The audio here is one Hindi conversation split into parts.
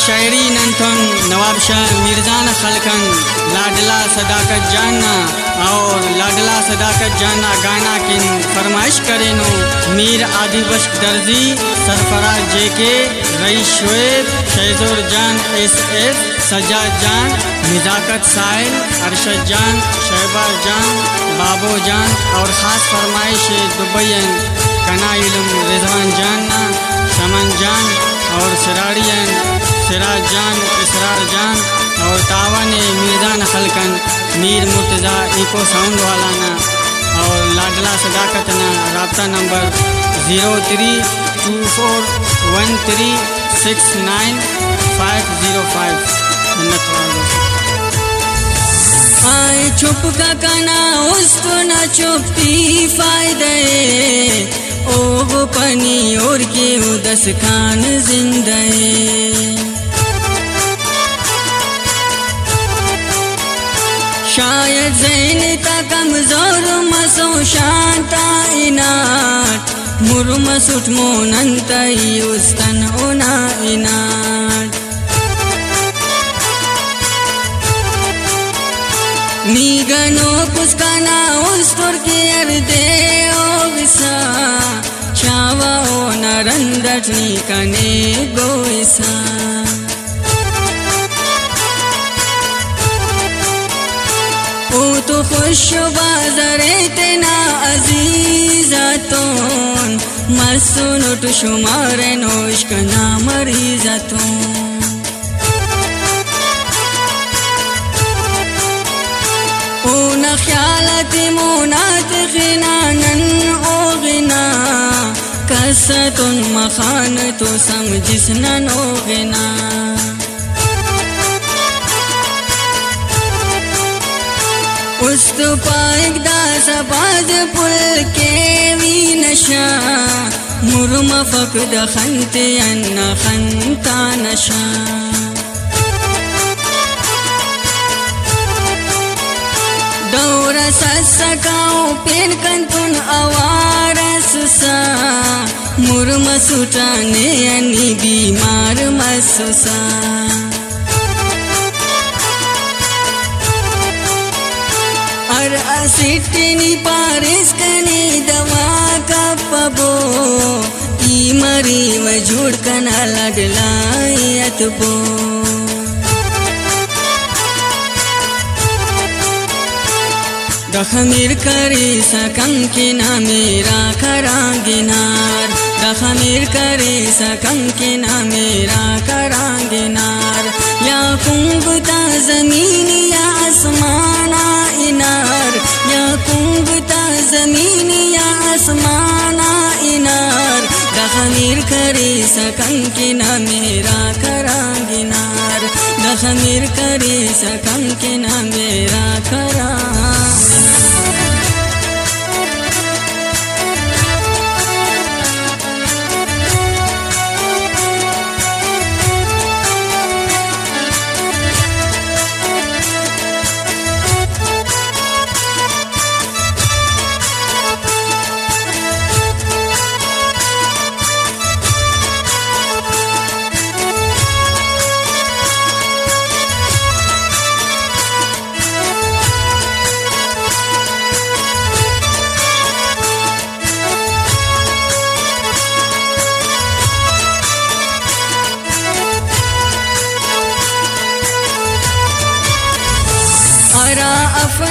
शायरी नंथन नवाब शाह मिर्जा न खलकन लाडला सदाकत जानना और लाडला सदाकत जानना गाना किन फरमाइश करेनो मीर आदिबश दर्जी सरफराज जेके रईस शुएब शहजोर जान SF सज्जाद जान निजाकत साहिल अरशद जान शहबाज जान बाबो जान और ख़ास फरमाइश दुबईन कना इल्म रिजवान जानना शमन जान और सिराड़ियन सिराज जान इसरार जान और तावन मिर्जा न खलकन मीर मुर्तज़ा इको साउंड वालाना और लाडला सदाकत ना रब्ता नंबर 03241369 आए चुप का कना उसको न चुपती फायदे ओ पनी और के उदस खान जिंदे शायद ज़ैन ता कमजोर मसो शांता इनाट मुरुम सुट मोनंतई उस्तन ओना इनाट मीगनो पुस्काना उस्तुर के अर्दे ओविसा छावा ओ नरंदटनी कने गोइसा ओ तो खुश बाज़रे तेना अजीज़तों मसुनुट शुमार नोश कना मरीज़तों ख्यालत मुनात खिनानन ओ गिना कसतुन मखान तो समझिसनन ओ गिना उस्त पाइक दास बाज पुल के वी नशा मुरुम फकद खंते अन्ना खंता नशा दौरा ससकाओ पेन कंतुन आवारस सा मुर्म सुटाने अनि बीमार मसुसा और असिटनी पारिस कने दवा का पबो ई मरी वजूड़ कना लडलायत बो दखमीर करे सकम के ना मेरा करांगिनार दखमीर करे सकम के ना मेरा करांगिनार या कुंभता जमीन या आसमाना इनार या कुंभता जमीन या आसमाना इनार दखमीर करे सकम के ना मेरा करांगिनार दखमीर करे सकम के ना मेरा करांगिनार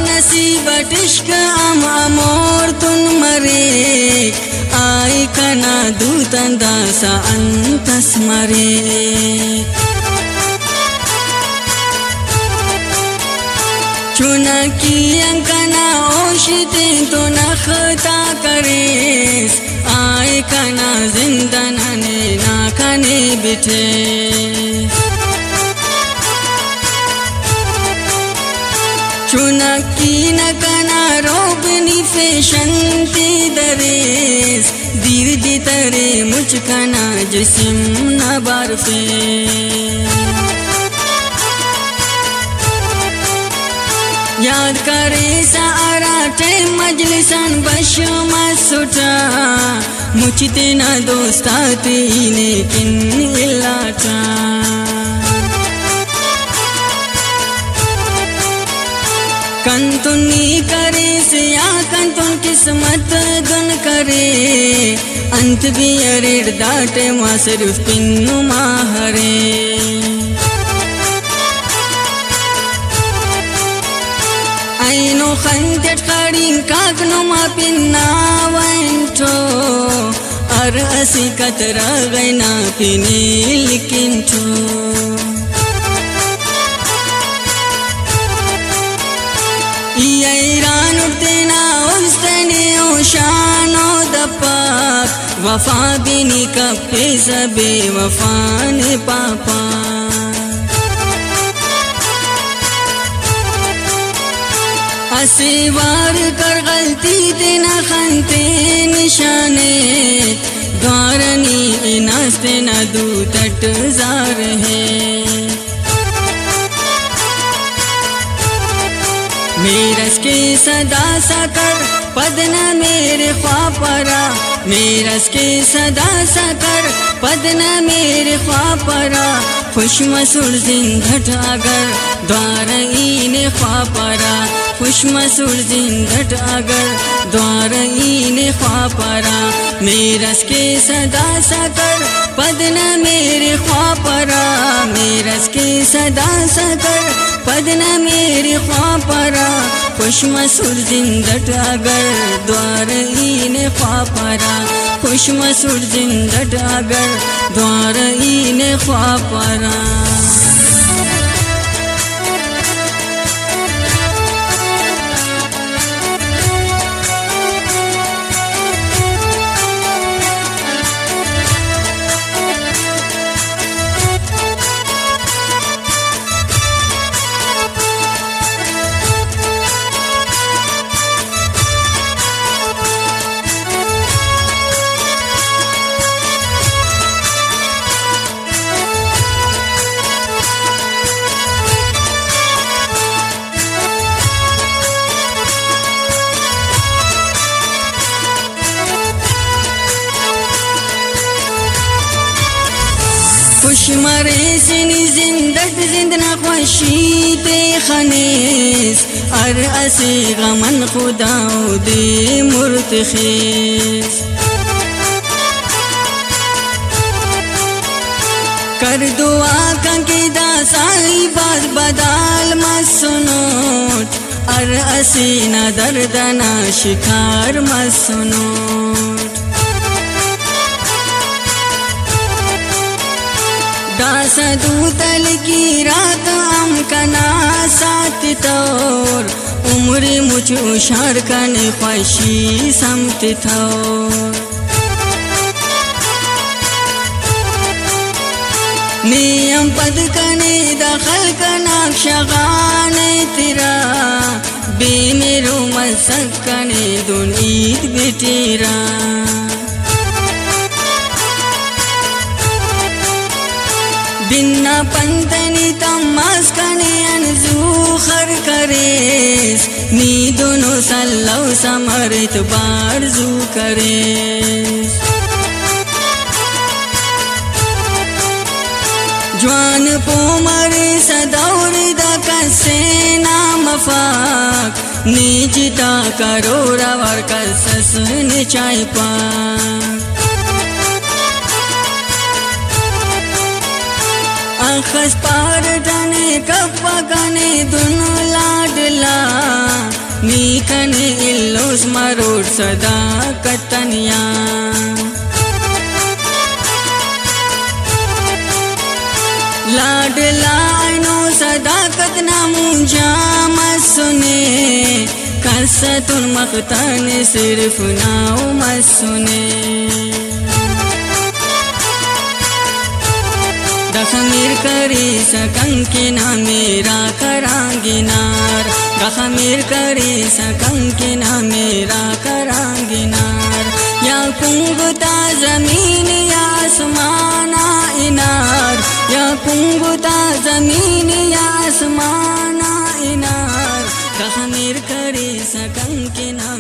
नसीबत इश्क आम अमोर तुन मरे आई कना दूतन दासा अंतस मरे चुना की अंकना ओशिते तो नखता करेस आई कना जिंदन ने ना कने बिठे चुनकी न कना रोबनी फेशंती दरेस दीर जी तरे मुझकना जिस्म न बरफे याद करे सारा टे मजलिसन बशमा सुटा मुझते न दोस्ताती लेकिन इलाटा जान तुन किस्मत दुन करे अंत भी अरेड दाटे मां सिर्फ पिन्नु माहरे आइनो खंजट खड़ीं कागनो मा पिन्ना वंटो अर असी कतरा गैना पिनील किंटो ईरान उठतेना उस्तने ओशानो दपाक वफा बिनी कपे सबे वफान पापा असीवार कर गलती तेना खंते निशाने द्वारनी इनास्ते न दू तट जार है मेरस के सदा साकर पदना मेरे ख्वापरा मेरस के सदा साकर पदना मेरे ख्वापरा खुश मसूर जिंदट अगर द्वार ईने ख्वापरा खुश मसूर जिंदट अगर द्वार ईने ख्वापरा मेरस के सदा साकर पदना मेरे ख्वापरा मेरस के सदा साकर पदना मेरे ख्वापरा खुश मसूर जिंदट अगर द्वार ईने ख्वापरा खुश मसूर जिंदट अगर द्वार ईने ख्वापरा खुश मरे सिनी जिंदट जिंदना खुशी ते खनेस अर असे गमन खुदाओ दे मुर्तखेस कर दुआ कंके दासाई बात बदाल मसनोट अर असे न दर्दना शिकार मसनोट दासा दूतल की रात हम कना साथ तौर उम्र मुझ उशार कन ख्वाशी समत थौर नियम पद कने दखल कना शगाने तेरा बे मेरो मसक कने दुनीत बेटेरा बिन्ना पंतनी तम्मास कने अनजू खर करेस नी दोनों सल्लव समरित बारजू करेस जवान पोमरे सदौर दकसे नाम फाक निजता करोड़ा वर कसस निचाई पाक अखस पार जाने कप्पा कने दुनु लाडला नी कने इल्लोस मरोड सदा कतनिया लाडला नो सदा कतना मुझा मत सुने कसतुन मख्तन सिर्फ नाव मत सुने गखमीर करे सकं के ना मेरा करांगे नार गखमीर करे सकं के ना मेरा करांगे नार या कुंगता जमीन या आसमाना इनार या कुंगता जमीन या आसमाना इनार गखमीर करे सकं के ना